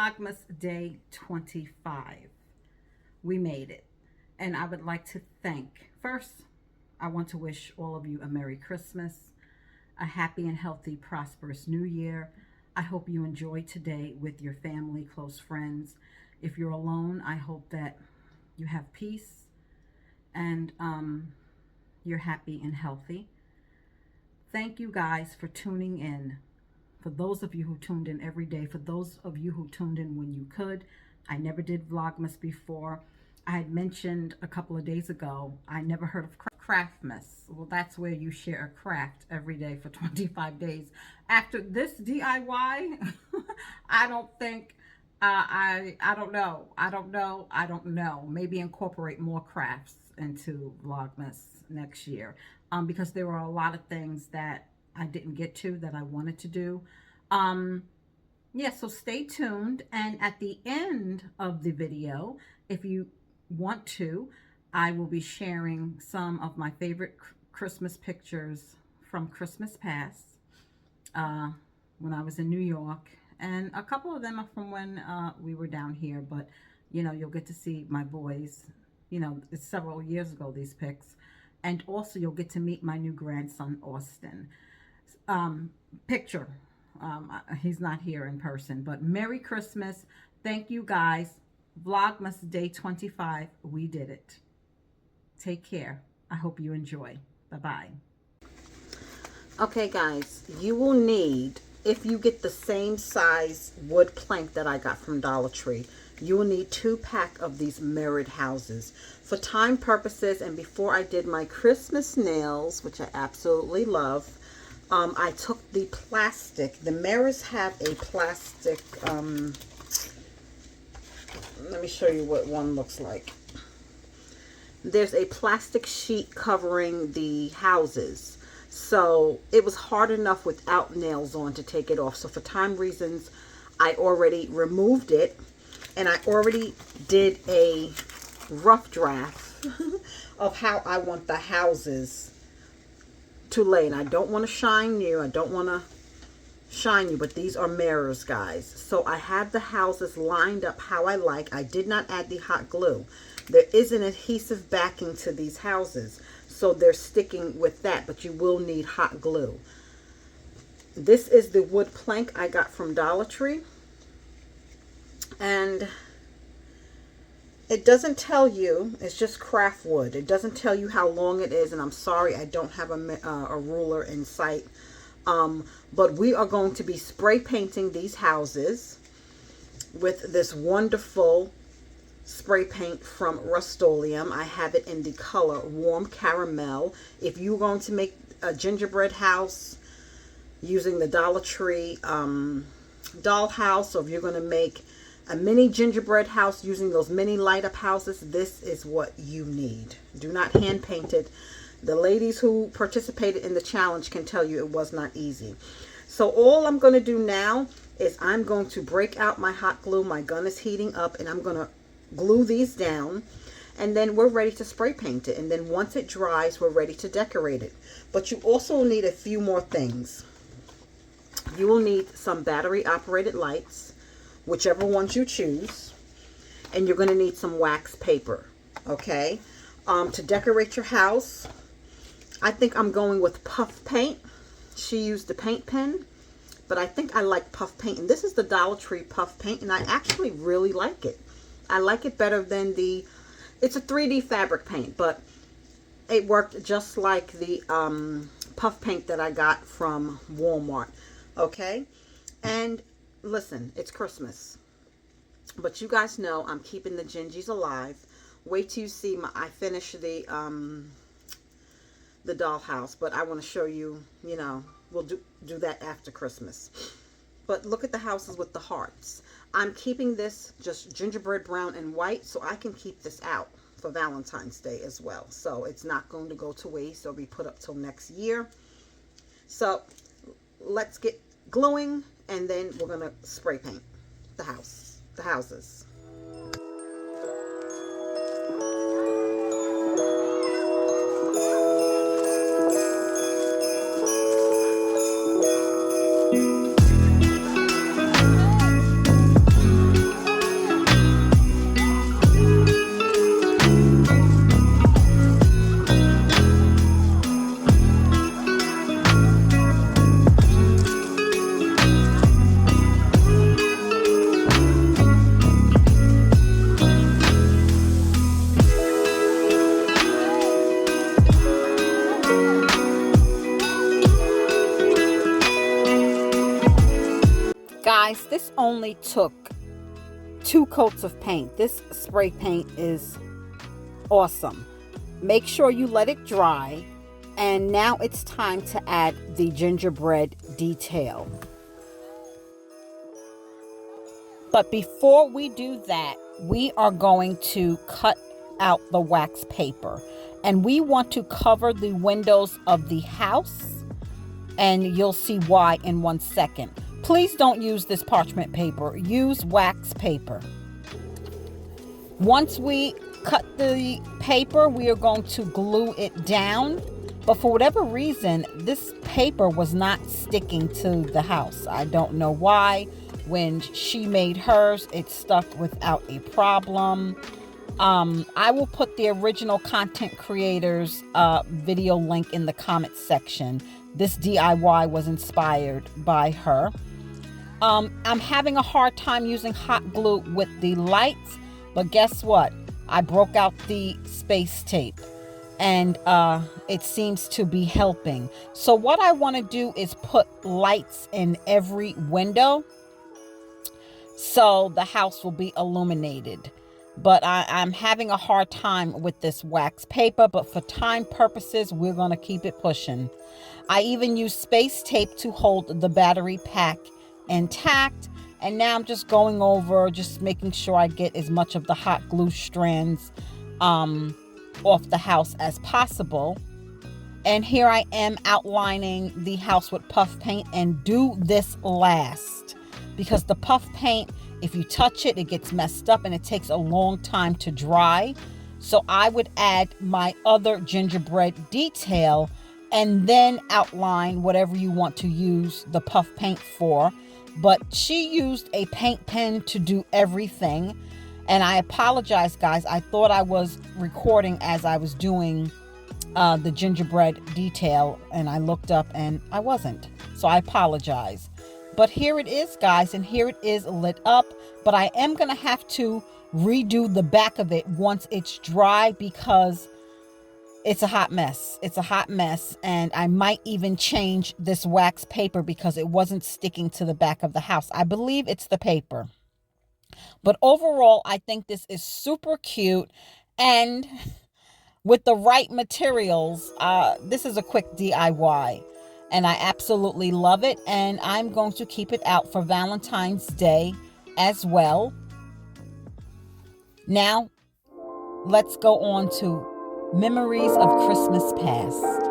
Vlogmas Day 25. We made it. And I would like to thank, first, I want to wish all of you a Merry Christmas, a happy and healthy, prosperous New Year. I hope you enjoy today with your family, close friends. If you're alone, I hope that you have peace and you're happy and healthy. Thank you guys for tuning in. For those of you who tuned in every day, for those of you who tuned in when you could. I never did Vlogmas before. I had mentioned a couple of days ago, I never heard of Craftmas. Well, that's where you share a craft every day for 25 days. After this DIY, I don't think, I don't know. Maybe incorporate more crafts into Vlogmas next year. Because there were a lot of things that I didn't get to that I wanted to do. Yeah, so stay tuned. And at the end of the video, if you want to, I will be sharing some of my favorite Christmas pictures from Christmas past, when I was in New York. And a couple of them are from when we were down here. But, you know, you'll get to see my boys. You know, it's several years ago, these pics. And also you'll get to meet my new grandson, Austin. Picture. He's not here in person, but Merry Christmas. Thank you guys. Vlogmas Day 25. We did it. Take care. I hope you enjoy. Bye-bye. Okay, guys, you will need, if you get the same size wood plank that I got from Dollar Tree, you will need 2 packs of these mirrored houses. For time purposes, and before I did my Christmas nails, which I absolutely love, I took the plastic. The mirrors have a plastic, let me show you what one looks like. There's a plastic sheet covering the houses. So it was hard enough without nails on to take it off. So for time reasons, I already removed it. And I already did a rough draft of how I want the houses to lay. And I don't want to shine you. I don't want to shine you. But these are mirrors, guys. So I have the houses lined up how I like. I did not add the hot glue. There is an adhesive backing to these houses. So they're sticking with that. But you will need hot glue. This is the wood plank I got from Dollar Tree. And it doesn't tell you, it's just craft wood. It doesn't tell you how long it is, and I'm sorry I don't have a ruler in sight. But we are going to be spray painting these houses with this wonderful spray paint from Rust-Oleum. I have it in the color Warm Caramel. If you're going to make a gingerbread house using the Dollar Tree dollhouse, or if you're going to make a mini gingerbread house using those mini light up houses, this is what you need. Do not hand paint it. The ladies who participated in the challenge can tell you it was not easy. So all I'm going to do now is I'm going to break out my hot glue. My gun is heating up, and I'm going to glue these down, and then we're ready to spray paint it. And then once it dries, we're ready to decorate it. But you also need a few more things. You will need some battery operated lights, whichever ones you choose, and you're going to need some wax paper. Okay, to decorate your house, I think I'm going with puff paint. She used the paint pen, but I think I like puff paint, and this is the Dollar Tree puff paint, and I actually really like it. I like it better than it's a 3D fabric paint, but it worked just like the puff paint that I got from Walmart. Okay, and listen, it's Christmas, but you guys know I'm keeping the gingies alive. Wait till you see I finish the dollhouse, but I want to show you, you know, we'll do that after Christmas. But look at the houses with the hearts. I'm keeping this just gingerbread brown and white, so I can keep this out for Valentine's Day as well. So it's not going to go to waste. It'll be put up till next year. So let's get gluing, and then we're going to spray paint the houses. guys, this only took 2 coats of paint. This spray paint is awesome. Make sure you let it dry. And now it's time to add the gingerbread detail. But before we do that, we are going to cut out the wax paper. And we want to cover the windows of the house. And you'll see why in 1 second. Please don't use this parchment paper. Use wax paper. Once we cut the paper, we are going to glue it down. But for whatever reason, this paper was not sticking to the house. I don't know why. When she made hers, it stuck without a problem. I will put the original content creators video link in the comments section. This DIY was inspired by her. I'm having a hard time using hot glue with the lights, but guess what? I broke out the space tape. And it seems to be helping. So what I want to do is put lights in every window so the house will be illuminated. But I'm having a hard time with this wax paper, but for time purposes, we're going to keep it pushing. I even use space tape to hold the battery pack intact. And now I'm just going over, just making sure I get as much of the hot glue strands off the house as possible. And here I am outlining the house with puff paint, and do this last because the puff paint, if you touch it, it gets messed up and it takes a long time to dry. So I would add my other gingerbread detail and then outline whatever you want to use the puff paint for. But she used a paint pen to do everything. And I apologize, guys. I thought I was recording as I was doing the gingerbread detail, and I looked up and I wasn't. So I apologize. But here it is, guys, and here it is lit up. But I am going to have to redo the back of it once it's dry because it's a hot mess. It's a hot mess, and I might even change this wax paper because it wasn't sticking to the back of the house. I believe it's the paper. But overall, I think this is super cute, and with the right materials, this is a quick DIY, and I absolutely love it, and I'm going to keep it out for Valentine's Day as well. Now, let's go on to Memories of Christmas Past.